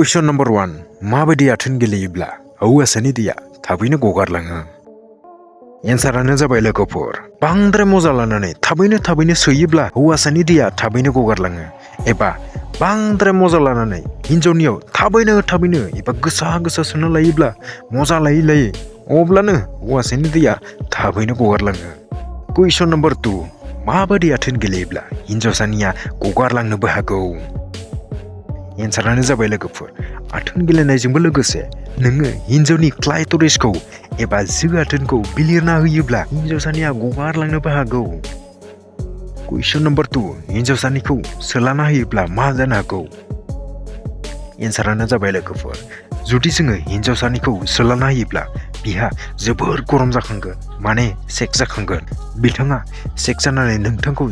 Question number 1. माबायदि आथोन गेलेयोब्ला हौवासानि दैया थाबैनो गगारलाङो? एन्सारानो जाबाय लोगोफोर, बांद्राय मजा लानानै थाबैनो सोयोब्ला हौवासानि दैया थाबैनो गगारलाङो, एबा बांद्राय मजा लानानै हिन्जावनियाव थाबैनो एबा गोसा सोनो लायोब्ला मजा लायै अब्लानो हौवासानि दैया थाबैनो गगारलाङो। Question number 2. माबायदि आथोन गेलेयोब्ला हिन्जावसानिया गगारलांनोबो हागौ? एन्सारानो जाबाय लोगोफोर, आथोन गेलेनायजोंबो लोगोसे नोङो हिन्जावनि क्लाइटरिसखौ एबा जो आथोनखौ बिलिरना होयोब्ला हिन्जावसानिया गगारलांनोबो हागौ। Question number 2. हिन्जावसानिखौ सोलाना होयोब्ला मा जानो हागौ? एन्सारानो जाबाय लोगोफोर, जुदि जोङो हिन्जावसानिखौ सोलाना होयोब्ला बिहा जोबोर गरम जाखांगोन, माने सेक्स जाखांगोन। बिथाङा सेक्स जानानै नोंथांखौ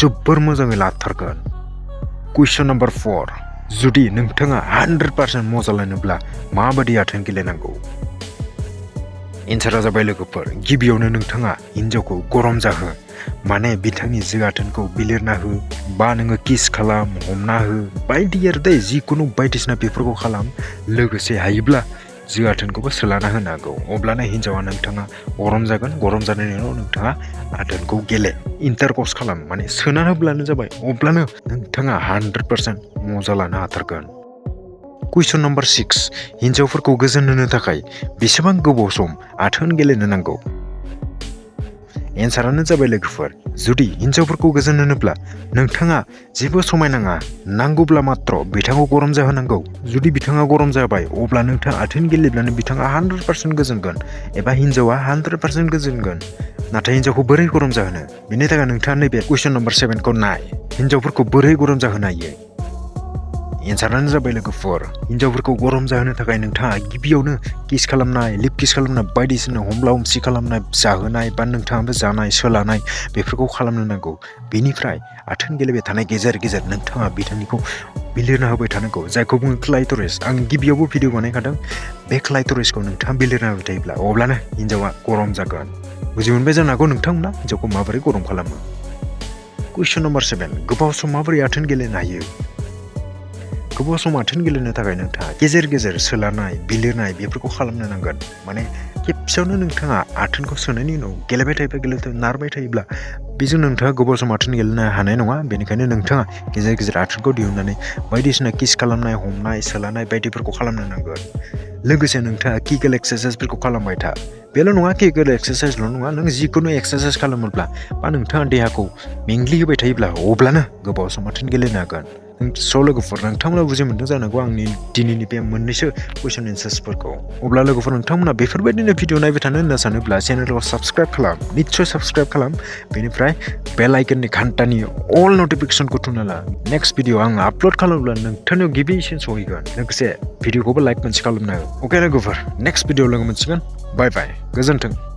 जोबोर मोजाङै लाथारगोन। Question number 4. जुदि नोंथाङा 100% मजा लानोब्ला माबायदि आथोन गेलेनांगौ? एन्सारा जाबाय लोगोफोर, गिबियावनो नोंथाङा हिन्जावखौ गरम जाहो, माने बिथांनि जो आथोनखौ बिलिरना हो, बा नोङो किस खालाम, हमना हो, बायदि आरो जिखुनु बायदिसिना बेफोरखौ खालाम। लोगोसे हायोब्ला जो आथोनखौबो सोलाना होनो हागौ। अब्लानो हिन्जावा नोंथाङा गरम जागोन, गरम जानायनि उनाव नोंथाङा आथोनखौ गेले, इन्टारकर्स खालाम, माने सोना होब्लानो जाबाय। अब्लानो नोंथाङा 100% मजा लानो हाथारगोन। Question number 6. हिन्जावफोरखौ गोजोन होनो थाखाय बेसेबां गोबाव सम आथोन गेलेनो नांगौ? एन्सारानो जाबाय लोगोफोर, जुदि हिन्जावफोरखौ गोजोन होनोब्ला नोंथाङा जेबो समाय नाङा, नांगौब्ला मात्र बिथांखौ गरम जाहोनांगौ। जुदि बिथाङा गरम जाबाय अब्ला नोंथाङा आथोन गेलेब्लानो बिथाङा 100% गोजोनगोन, एबा हिन्जावा 100% गोजोनगोन। नाथाय हिन्जावखौ बोरै गरम जाहोनो? बेनि थाखाय नोंथाङा नैबे Question number 7 खौ नाय। हिन्जावफोरखौ बोरै गरम जाहोनो हायो? एन्सारानो जाबाय लोगोफोर, हिन्जावफोरखौ गरम जाहोनो थाखाय नोंथाङा गिबियावनो किस खालामनाय, लिप किस खालामनाय, बायदिसिना हमला हमसि खालामनाय, जाहोनाय, बा नोंथाङाबो जानाय, सोलानाय बेफोरखौ खालामनो नांगौ। बेनिफ्राय आथोन गेलेबाय थानाय गेजेर नोंथाङा बिथांनिखौ बिलिरना होबाय थानांगौ, जायखौ बुङो क्लाइटरिस। आं गिबियावबो भिडिअ बानायखादों। बे क्लाइटरिसखौ नोंथाङा बिलिरना होबाय थायोब्ला अब्लानो हिन्जावा गरम जागोन। बुजि मोनबाय जानो हागौ नोंथांमोना हिन्जावखौ माबोरै गरम खालामो। Question number 7. गोबाव सम माबोरै आथोन गेलेनो हायो? गोबाव सम आथोन गेलेनो थाखाय नोंथाङा गेजेर सोलानाय, बिलिरनाय बेफोरखौ खालामनो नांगोन। माने खेबसेयावनो नोंथाङा आथोनखौ सोनायनि उनाव गेलेबाय नारबाय थायोब्ला बेजों नोंथाङा गोबाव सम आथोन गेलेनो हानाय नङा। बेनिखायनो नोंथाङा गेजेर आथोनखौ दिहुननानै बायदिसिना किस खालामनाय, हमनाय, सोलानाय बायदिफोरखौ खालामनो नांगोन। लोगोसे नोंथाङा किगेल एक्सारसाइसफोरखौ खालामबाय था। बेल' नङा, किगेल एक्सारसाइसल' नङा, नों जिखुनु एक्सारसाइस खालामोब्ला बा नोंथाङा देहाखौ मेंग्लिहोबाय थायोब्ला अब्लानो गोबाव सम आथोन गेलेनो हागोन। स' लोगोफोर, नोंथांमोना बुजि मोनदों जानांगौ आंनि दिनैनि बे मोननैसो कुइसन एन्सार्सफोरखौ। अब्ला लोगोफोर, नोंथांमोना बेफोरबायदिनो भिडिअ नायबाय थानो होनना सानोब्ला चेनेलखौ साबस्क्राइब खालाम, निस्सय साबस्क्राइब खालाम। बेनिफ्राय बेल आइकननि घन्टानि अल नटिफिकेसनखौ थुना ला। नेक्स्ट भिडिअ आं आपल'ड खालामोब्ला नोंथांनियाव गिबिसिन सहैगोन। लोगोसे भिडिअखौबो लाइक मोनसे खालामनो हो। अके लोगोफोर, नेक्स्ट भिडिअ लोगो मोनसिगोन। बाय बाय, गोजोन्थों।